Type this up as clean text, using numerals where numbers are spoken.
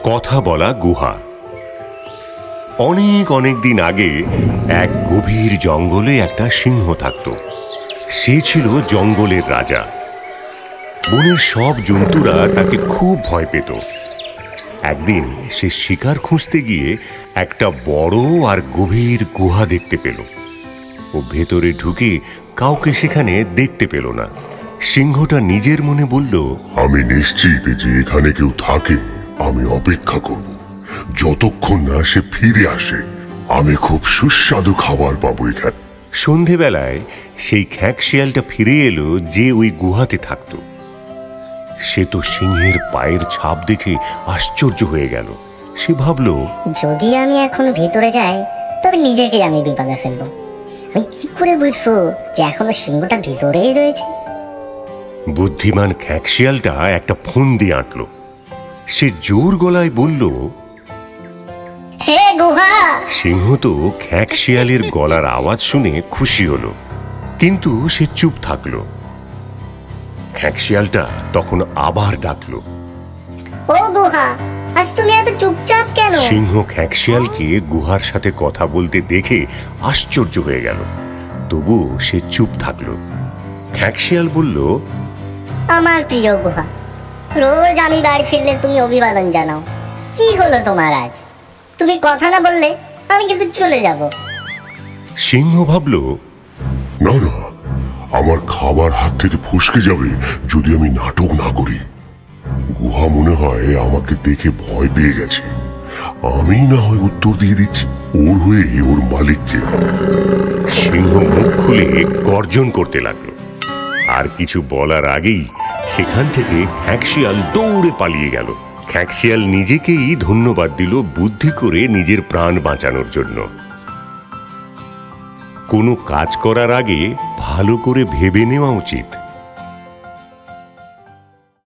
কথা বলা গুহা। অনেক অনেক দিন আগে এক গভীর জঙ্গলে একটা সিংহ থাকত। সে ছিল জঙ্গলের রাজা। বনের সব জন্তুরা তাকে খুব ভয় পেত। একদিন সে শিকার খুঁজতে গিয়ে একটা বড় আর গভীর গুহা দেখতে পেল। ও ভেতরে ঢুকে কাউকে সেখানে দেখতে পেল না। সিংহটা নিজের মনে বলল, আমি নিশ্চিত যে এখানে কেউ থাকে। আমি অপেক্ষা করব যতক্ষণ না সে ফিরে আসে। আমি খুব সুস্বাদু খাবার পাবো এখানে। সন্ধেবেলায় সেই খ্যাঁক শিয়ালটা ফিরে এলো যে ওই গুহাতে থাকত। সে তো সিংহের পায়ের ছাপ দেখে আশ্চর্য হয়ে গেল। সে ভাবল, যদি আমি এখন ভিতরে যাই তবে নিজেকে আমি বিপদে ফেলবো। আমি কি করে বুঝবো যে এখনো সিংহটা ভিতরেই রয়েছে? বুদ্ধিমান খ্যাঁক শিয়ালটা একটা ফোন দিয়ে আঁটল। সে জোর গলায় বলল, হে গুহা! সিংহ তো খ্যাঁক শিয়ালের গলার আওয়াজ শুনে খুশি হলো, কিন্তু সে চুপ থাকলো। খ্যাঁক শিয়ালটা তখন আবার ডাকলো, ও গুহা, আজ তুমি এত চুপচাপ কেন? সিংহ খ্যাঁক শিয়ালকে গুহার সাথে কথা বলতে দেখে আশ্চর্য হয়ে গেল, তবু সে চুপ থাকলো। খ্যাঁক শিয়াল বলল, আমার প্রিয় গুহা, রোজ আমি বাড়ি ফিরলে তুমি অভিবাদন জানাও। কি হলো তোমার আজ? তুমি কথা না বললে আমি কিন্তু চলে যাব। সিংহ ভাবল, না না, আমার খাবার হাত থেকে ফসকে যাবে যদি আমি নাটক না করি। গুহা মনে হয় আমাকে দেখে ভয় পেয়ে গেছে। আমি না হয় উত্তর দিয়ে দিচ্ছি ওর হয়ে ওর মালিককে। সিংহ মুখ খুলে গর্জন করতে লাগলো। আর কিছু বলার আগেই সেখান থেকে খ্যাঁক শিয়াল দৌড়ে পালিয়ে গেল। খ্যাঁক শিয়াল নিজেকেই ধন্যবাদ দিল বুদ্ধি করে নিজের প্রাণ বাঁচানোর জন্য। কোনো কাজ করার আগে ভালো করে ভেবে নেওয়া উচিত।